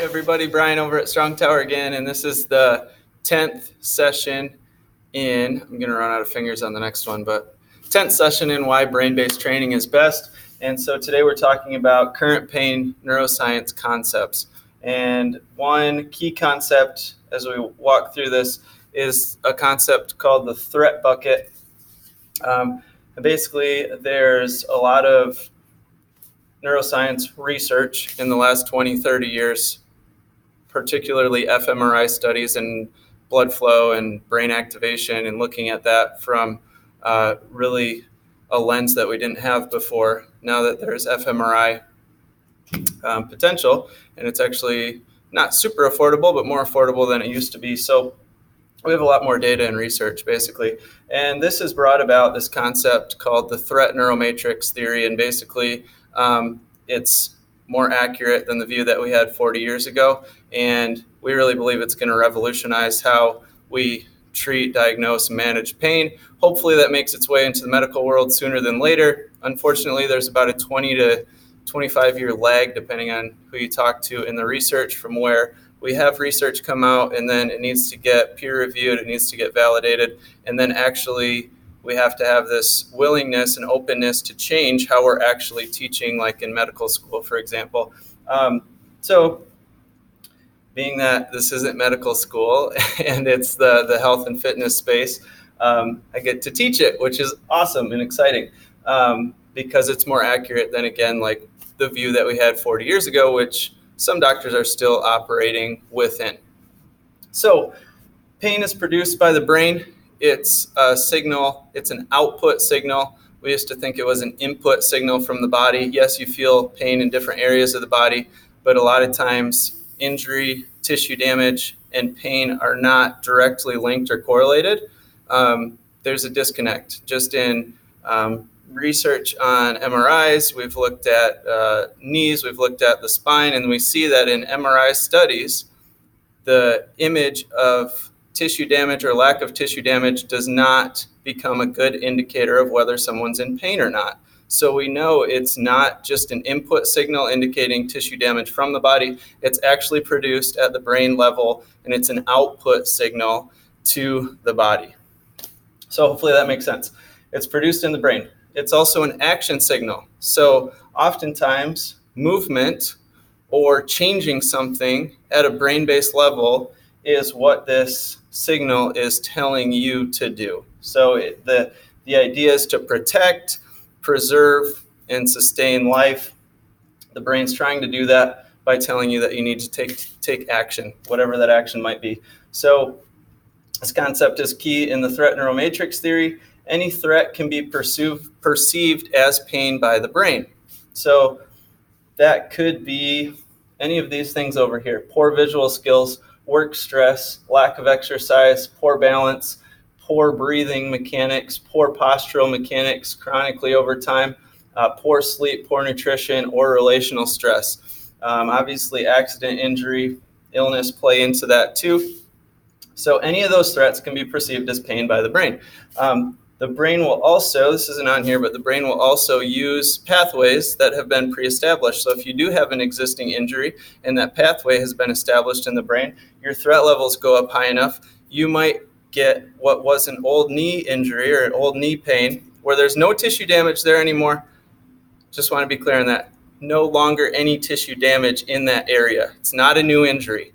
everybody, Brian over at Strong Tower again, and this is the 10th session in, I'm going to run out of fingers on the next one, but 10th session in why brain-based training is best. And so today we're talking about current pain neuroscience concepts. And one key concept as we walk through this is a concept called the threat bucket. And basically, there's a lot of neuroscience research in the last 20, 30 years, particularly fMRI studies and blood flow and brain activation, and looking at that from really a lens that we didn't have before. Now that there's fMRI potential, and it's actually not super affordable, but more affordable than it used to be. So we have a lot more data and research, basically. And this has brought about this concept called the threat neuromatrix theory. And basically, it's more accurate than the view that we had 40 years ago. And we really believe it's going to revolutionize how we treat, diagnose, and manage pain. Hopefully that makes its way into the medical world sooner than later. Unfortunately, there's about a 20 to 25-year lag, depending on who you talk to in the research, from where we have research come out and then it needs to get peer reviewed, it needs to get validated, and then actually we have to have this willingness and openness to change how we're actually teaching, like in medical school, for example. So being that this isn't medical school and it's the health and fitness space, I get to teach it, which is awesome and exciting because it's more accurate than, again, like the view that we had 40 years ago, which some doctors are still operating within. So pain is produced by the brain. It's a signal. It's an output signal. We used to think it was an input signal from the body. Yes, you feel pain in different areas of the body, but a lot of times injury, tissue damage, and pain are not directly linked or correlated. There's a disconnect. Just in research on MRIs, we've looked at knees, we've looked at the spine, and we see that in MRI studies, the image of tissue damage or lack of tissue damage does not become a good indicator of whether someone's in pain or not. So we know it's not just an input signal indicating tissue damage from the body, it's actually produced at the brain level, and it's an output signal to the body. So hopefully that makes sense. It's produced in the brain. It's also an action signal. So oftentimes movement or changing something at a brain-based level is what this signal is telling you to do. So the idea is to protect, preserve, and sustain life. The brain's trying to do that by telling you that you need to take action, whatever that action might be. So this concept is key in the threat neuromatrix theory. Any threat can be perceived as pain by the brain. So that could be any of these things over here: poor visual skills, work stress, lack of exercise, poor balance, poor breathing mechanics, poor postural mechanics chronically over time, poor sleep, poor nutrition, or relational stress. Obviously, accident, injury, illness play into that too. So any of those threats can be perceived as pain by the brain. The brain will also, this isn't on here, but the brain will also use pathways that have been pre-established. So if you do have an existing injury and that pathway has been established in the brain, your threat levels go up high enough, you might get what was an old knee injury or an old knee pain where there's no tissue damage there anymore. Just want to be clear on that. No longer any tissue damage in that area. It's not a new injury.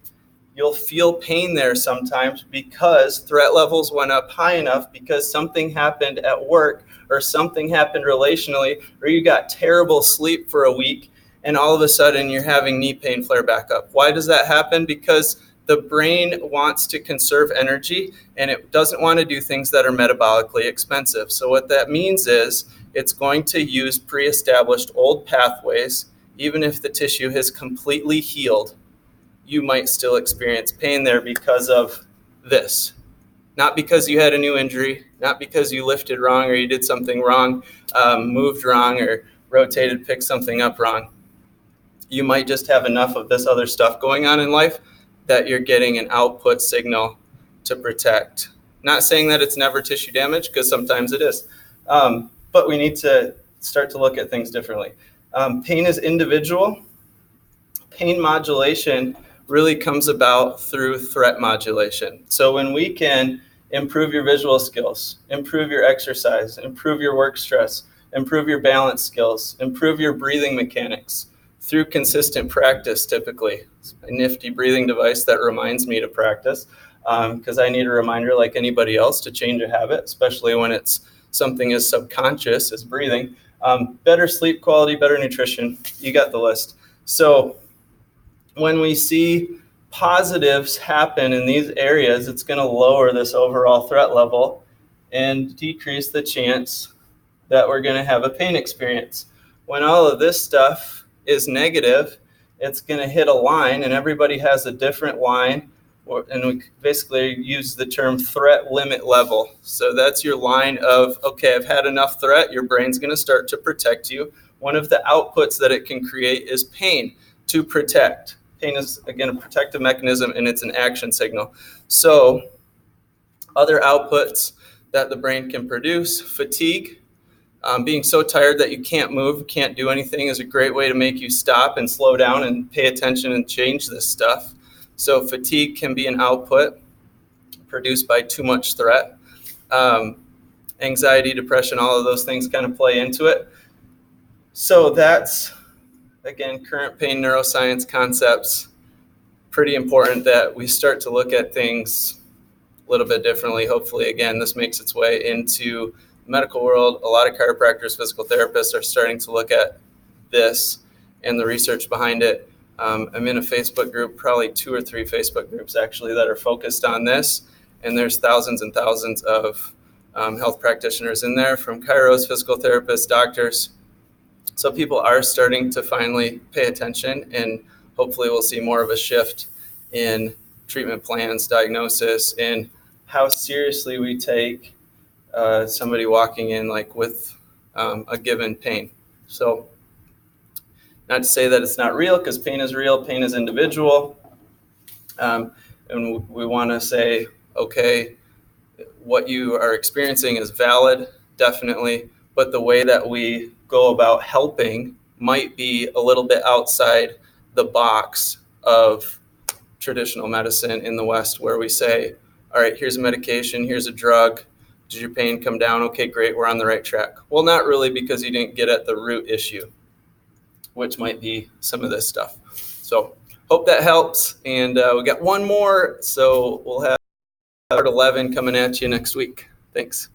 You'll feel pain there sometimes because threat levels went up high enough because something happened at work or something happened relationally, or you got terrible sleep for a week and all of a sudden you're having knee pain flare back up. Why does that happen? Because the brain wants to conserve energy and it doesn't want to do things that are metabolically expensive. So what that means is it's going to use pre-established old pathways. Even if the tissue has completely healed, you might still experience pain there because of this. Not because you had a new injury, not because you lifted wrong or you did something wrong, moved wrong or rotated, picked something up wrong. You might just have enough of this other stuff going on in life that you're getting an output signal to protect. Not saying that it's never tissue damage, because sometimes it is. But we need to start to look at things differently. Pain is individual. Pain modulation really comes about through threat modulation. So when we can improve your visual skills, improve your exercise, improve your work stress, improve your balance skills, improve your breathing mechanics through consistent practice, typically. It's a nifty breathing device that reminds me to practice, because I need a reminder like anybody else to change a habit, especially when it's something as subconscious as breathing. Better sleep quality, better nutrition, you got the list. So when we see positives happen in these areas, it's going to lower this overall threat level and decrease the chance that we're going to have a pain experience. When all of this stuff is negative, it's going to hit a line, and everybody has a different line, and we basically use the term threat limit level. So that's your line of, okay, I've had enough threat. Your brain's going to start to protect you. One of the outputs that it can create is pain to protect. Pain is, again, a protective mechanism, and it's an action signal. So other outputs that the brain can produce, fatigue. Being so tired that you can't move, can't do anything is a great way to make you stop and slow down and pay attention and change this stuff. So fatigue can be an output produced by too much threat. Anxiety, depression, all of those things kind of play into it. So that's, again, current pain neuroscience concepts. Pretty important that we start to look at things a little bit differently. Hopefully, again, this makes its way into medical world. A lot of chiropractors, physical therapists are starting to look at this and the research behind it. I'm in a Facebook group, probably 2 or 3 Facebook groups actually, that are focused on this, and there's thousands and thousands of health practitioners in there, from chiros, physical therapists, doctors. So people are starting to finally pay attention, and hopefully we'll see more of a shift in treatment plans, diagnosis, and how seriously we take somebody walking in like with a given pain. So not to say that it's not real, because pain is real, pain is individual. And we want to say, okay, what you are experiencing is valid, definitely, but the way that we go about helping might be a little bit outside the box of traditional medicine in the West, where we say, all right, here's a medication, here's a drug. Did your pain come down? Okay, great, we're on the right track. Well, not really, because you didn't get at the root issue, which might be some of this stuff. So hope that helps. And we got one more, so we'll have part 11 coming at you next week. Thanks.